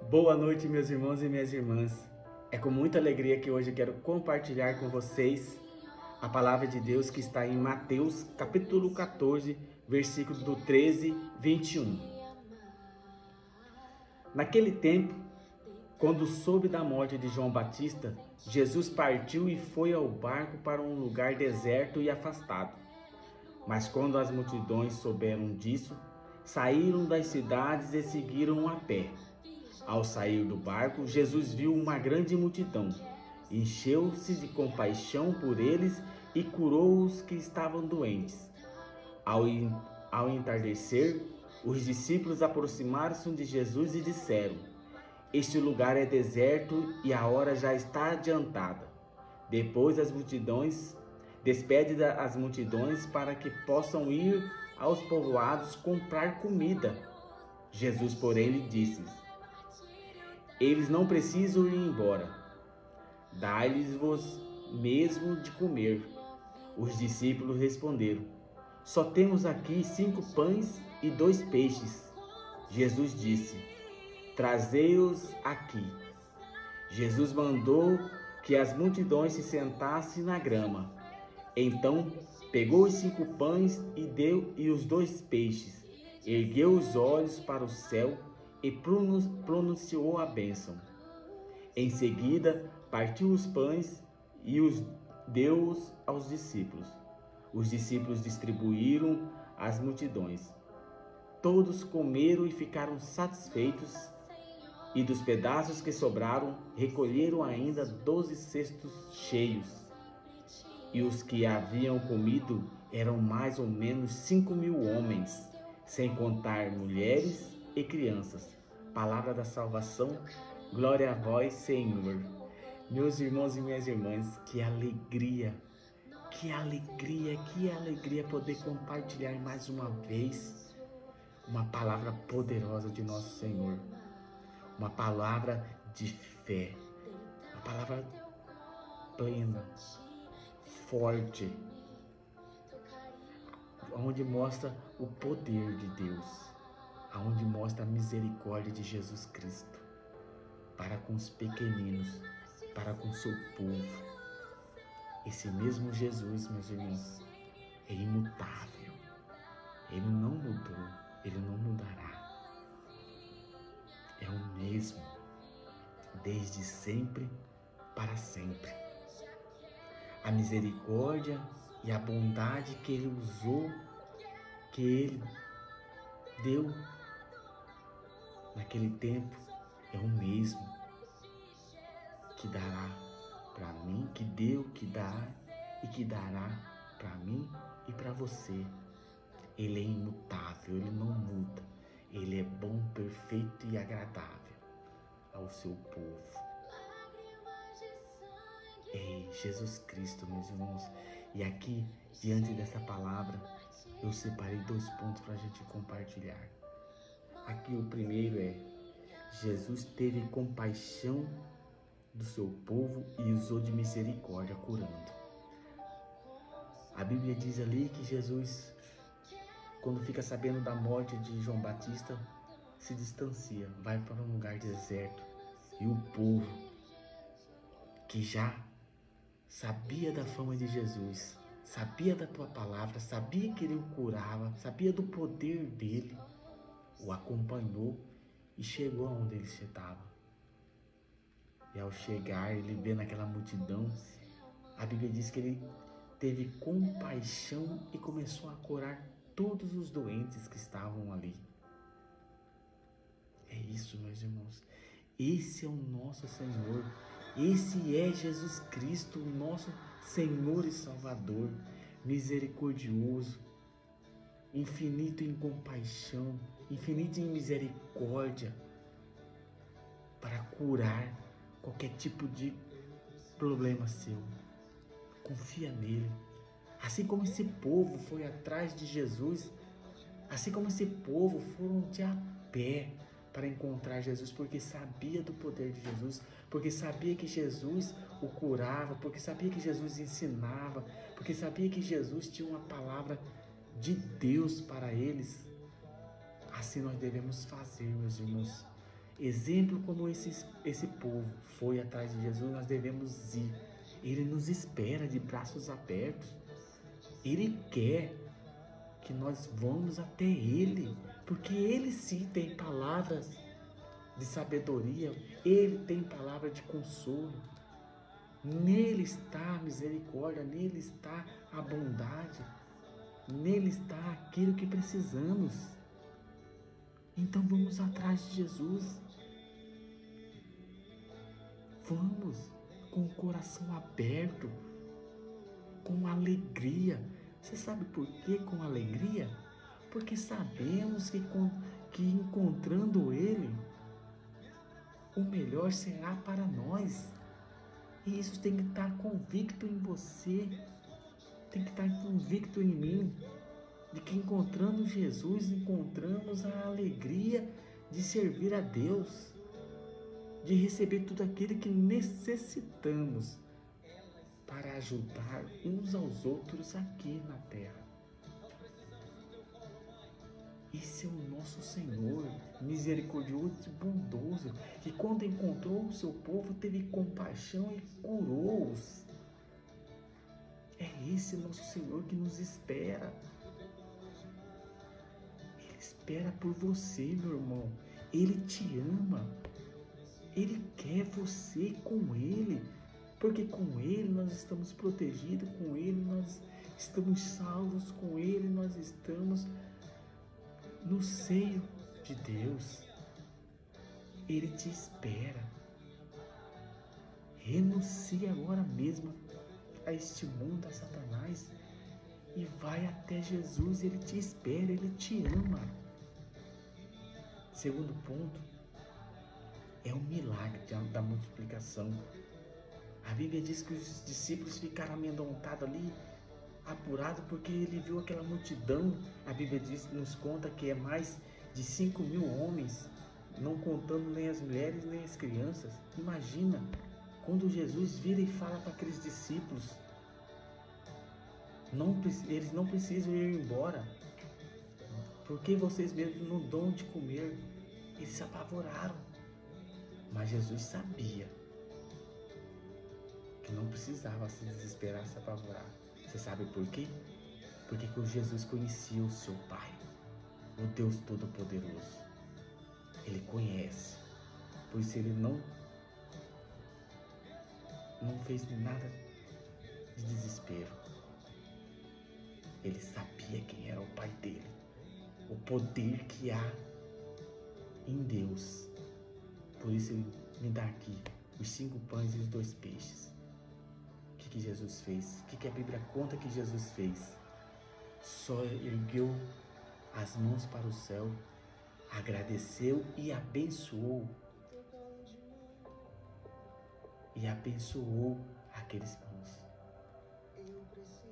Boa noite, meus irmãos e minhas irmãs. É com muita alegria que hoje eu quero compartilhar com vocês a palavra de Deus que está em Mateus, capítulo 14, versículo do 13, 21. Naquele tempo, quando soube da morte de João Batista, Jesus partiu e foi ao barco para um lugar deserto e afastado. Mas quando as multidões souberam disso, saíram das cidades e seguiram a pé. Ao sair do barco, Jesus viu uma grande multidão, encheu-se de compaixão por eles e curou os que estavam doentes. Ao entardecer, os discípulos aproximaram-se de Jesus e disseram: Este lugar é deserto e a hora já está adiantada. Despede as multidões para que possam ir aos povoados comprar comida. Jesus, porém, lhe disse: Eles não precisam ir embora. Dai-lhes-vos mesmo de comer. Os discípulos responderam: Só temos aqui 5 pães e 2 peixes. Jesus disse: Trazei-os aqui. Jesus mandou que as multidões se sentassem na grama. Então pegou os 5 pães e os 2 peixes, ergueu os olhos para o céu e pronunciou a bênção. Em seguida, partiu os pães e os deu aos discípulos. Os discípulos distribuíram às multidões. Todos comeram e ficaram satisfeitos, e dos pedaços que sobraram, recolheram ainda 12 cestos cheios. E os que haviam comido eram mais ou menos 5.000 homens, sem contar mulheres e crianças. Palavra da salvação, glória a vós, Senhor. Meus irmãos e minhas irmãs, que alegria poder compartilhar mais uma vez uma palavra poderosa de nosso Senhor, uma palavra de fé, uma palavra plena, forte, onde mostra o poder de Deus, onde mostra a misericórdia de Jesus Cristo para com os pequeninos, para com o seu povo. Esse mesmo Jesus, meus irmãos, é imutável. Ele não mudou, ele não mudará. É o mesmo, desde sempre para sempre. A misericórdia e a bondade que ele usou, que ele deu naquele tempo, é o mesmo que dará para mim, que deu, que dá e que dará para mim e para você. Ele é imutável, ele não muda. Ele é bom, perfeito e agradável ao seu povo. É Jesus Cristo, meus irmãos. E aqui, diante dessa palavra, eu separei 2 pontos para a gente compartilhar. Aqui o primeiro é: Jesus teve compaixão do seu povo e usou de misericórdia, curando. A Bíblia diz ali que Jesus, quando fica sabendo da morte de João Batista, se distancia, vai para um lugar deserto. E o povo, que já sabia da fama de Jesus, sabia da tua palavra, sabia que ele o curava, sabia do poder dele, o acompanhou e chegou aonde ele estava. E ao chegar, ele vê naquela multidão, a Bíblia diz que ele teve compaixão e começou a curar todos os doentes que estavam ali. É isso, meus irmãos. Esse é o nosso Senhor. Esse é Jesus Cristo, o nosso Senhor e Salvador, misericordioso, infinito em compaixão, infinito em misericórdia, para curar qualquer tipo de problema seu. Confia nele. Assim como esse povo foi atrás de Jesus, assim como esse povo foram de a pé para encontrar Jesus, porque sabia do poder de Jesus, porque sabia que Jesus o curava, porque sabia que Jesus ensinava, porque sabia que Jesus tinha uma palavra de Deus para eles. Assim nós devemos fazer, meus irmãos. exemplo como esse povo foi atrás de Jesus, nós devemos ir. Ele nos espera de braços abertos. Ele quer que nós vamos até Ele, porque Ele sim tem palavras de sabedoria, Ele tem palavra de consolo. Nele está a misericórdia, nele está a bondade, nele está aquilo que precisamos. Então vamos atrás de Jesus. Vamos com o coração aberto, com alegria. Você sabe por que com alegria? Porque sabemos que encontrando Ele, o melhor será para nós. E isso tem que estar convicto em você, tem que estar convicto em mim, de que encontrando Jesus, encontramos a alegria de servir a Deus, de receber tudo aquilo que necessitamos para ajudar uns aos outros aqui na terra. Esse é o nosso Senhor, misericordioso e bondoso, que quando encontrou o seu povo, teve compaixão e curou-os. É esse nosso Senhor que nos espera. Ele espera por você, meu irmão. Ele te ama. Ele quer você com Ele, porque com Ele nós estamos protegidos, com Ele nós estamos salvos, com Ele nós estamos no seio de Deus. Ele te espera. Renuncie agora mesmo a este mundo, a Satanás, e vai até Jesus. Ele te espera, Ele te ama. Segundo ponto é o milagre da multiplicação. A Bíblia diz que os discípulos ficaram amedrontados ali, apurado porque ele viu aquela multidão. A Bíblia nos conta que é mais de 5.000 homens, não contando nem as mulheres nem as crianças. Imagina quando Jesus vira e fala para aqueles discípulos, eles não precisam ir embora, porque vocês mesmos não dão de comer. Eles se apavoraram, mas Jesus sabia que não precisava se desesperar, se apavorar. Você sabe por quê? Porque Jesus conhecia o seu Pai, o Deus Todo-Poderoso. Ele conhece. Por isso ele não fez nada de desespero. Ele sabia quem era o Pai dele, o poder que há em Deus. Por isso ele me dá aqui os 5 pães e os 2 peixes. O que Jesus fez? O que a Bíblia conta que Jesus fez? Só ergueu as mãos para o céu, agradeceu e abençoou. E abençoou aqueles pães.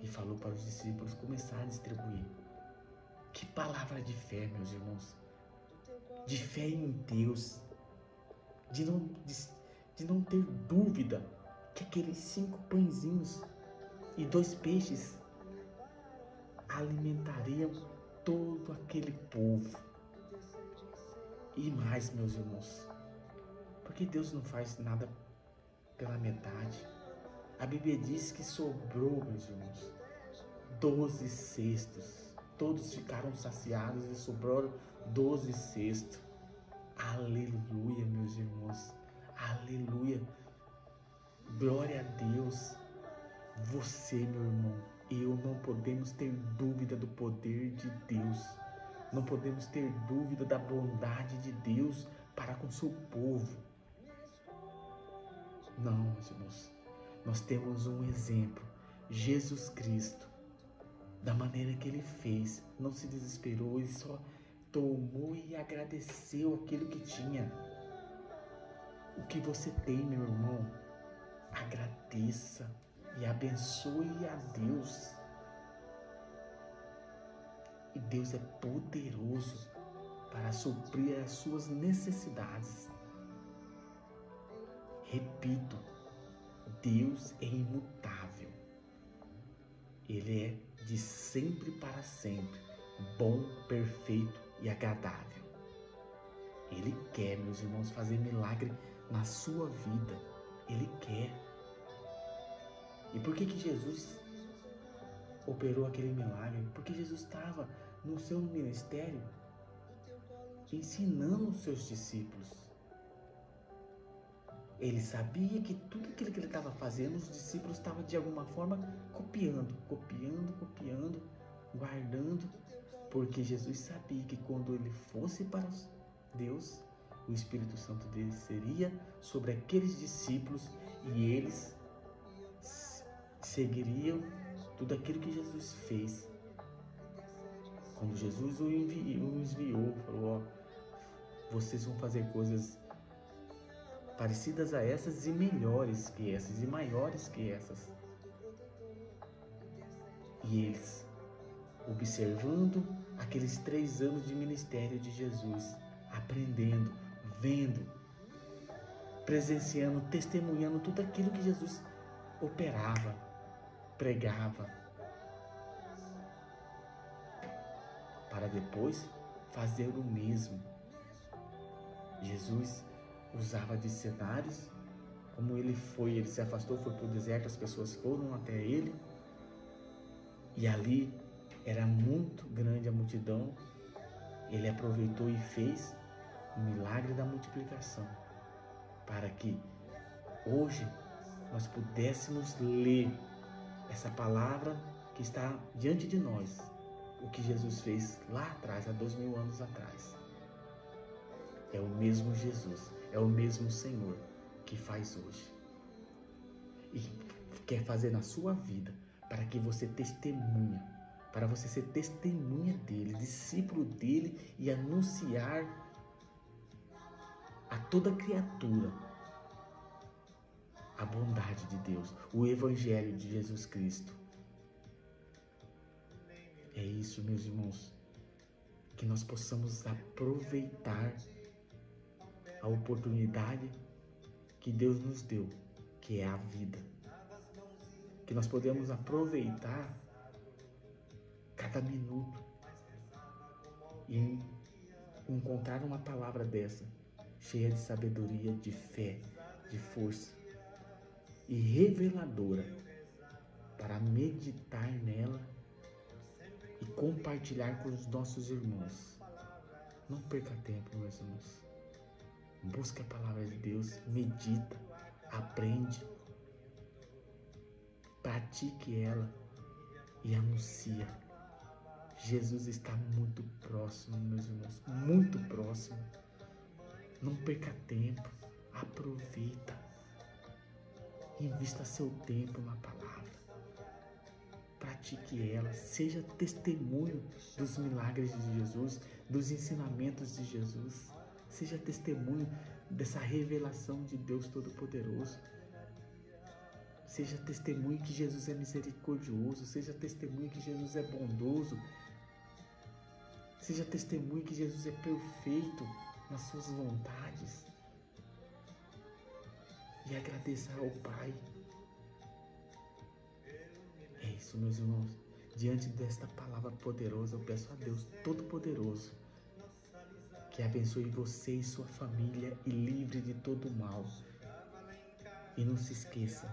E falou para os discípulos começar a distribuir. Que palavra de fé, meus irmãos. De fé em Deus. De não ter dúvida que aqueles 5 pãezinhos e 2 peixes alimentariam todo aquele povo. E mais, meus irmãos, porque Deus não faz nada pela metade. A Bíblia diz que sobrou, meus irmãos, 12 cestos. Todos ficaram saciados e sobraram 12 cestos. Aleluia, meus irmãos. Aleluia. Glória a Deus. Você, meu irmão, eu não podemos ter dúvida do poder de Deus. Não podemos ter dúvida da bondade de Deus para com seu povo. Não, meus irmãos. Nós temos um exemplo. Jesus Cristo. Da maneira que Ele fez. Não se desesperou. Ele só tomou e agradeceu aquilo que tinha. O que você tem, meu irmão, agradeça e abençoe a Deus. E Deus é poderoso para suprir as suas necessidades. Repito, Deus é imutável. Ele é de sempre para sempre, bom, perfeito e agradável. Ele quer, meus irmãos, fazer milagre na sua vida. Ele quer. E por que Jesus operou aquele milagre? Porque Jesus estava no seu ministério ensinando os seus discípulos. Ele sabia que tudo aquilo que ele estava fazendo, os discípulos estavam de alguma forma copiando, guardando, porque Jesus sabia que quando ele fosse para Deus, o Espírito Santo dele seria sobre aqueles discípulos e eles seguiriam tudo aquilo que Jesus fez. Quando Jesus o enviou, falou: ó, vocês vão fazer coisas parecidas a essas e melhores que essas e maiores que essas. E eles, observando aqueles 3 anos de ministério de Jesus, aprendendo, vendo, presenciando, testemunhando tudo aquilo que Jesus operava, pregava, para depois fazer o mesmo. Jesus usava de cenários, como ele se afastou, foi para o deserto, as pessoas foram até ele, e ali era muito grande a multidão. Ele aproveitou e fez o milagre da multiplicação, para que hoje nós pudéssemos ler essa palavra que está diante de nós, o que Jesus fez lá atrás, há 2000 anos atrás. É o mesmo Jesus, é o mesmo Senhor que faz hoje e quer fazer na sua vida, para que você testemunha, para você ser testemunha dele, discípulo dele e anunciar a toda criatura a bondade de Deus, o Evangelho de Jesus Cristo. É isso, meus irmãos, que nós possamos aproveitar a oportunidade que Deus nos deu, que é a vida. Que nós podemos aproveitar cada minuto e encontrar uma palavra dessa, cheia de sabedoria, de fé, de força e reveladora, para meditar nela e compartilhar com os nossos irmãos. Não perca tempo, meus irmãos. Busque a palavra de Deus, medita, aprende, pratique ela e anuncia. Jesus está muito próximo, meus irmãos, muito próximo. Não perca tempo, aproveita, invista seu tempo na palavra, pratique ela, seja testemunho dos milagres de Jesus, dos ensinamentos de Jesus, seja testemunho dessa revelação de Deus Todo-Poderoso. Seja testemunho que Jesus é misericordioso, seja testemunho que Jesus é bondoso, seja testemunho que Jesus é perfeito nas suas vontades. E agradeça ao Pai. É isso, meus irmãos. Diante desta palavra poderosa, eu peço a Deus Todo-Poderoso que abençoe você e sua família e livre de todo mal. E não se esqueça,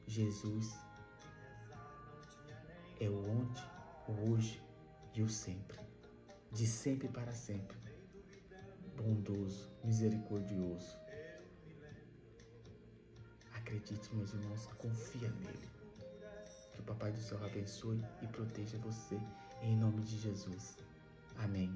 Jesus é o ontem, o hoje e o sempre, de sempre para sempre, bondoso, misericordioso. Acredite, meus irmãos, confia nele. Que o Papai do Céu abençoe e proteja você, em nome de Jesus. Amém.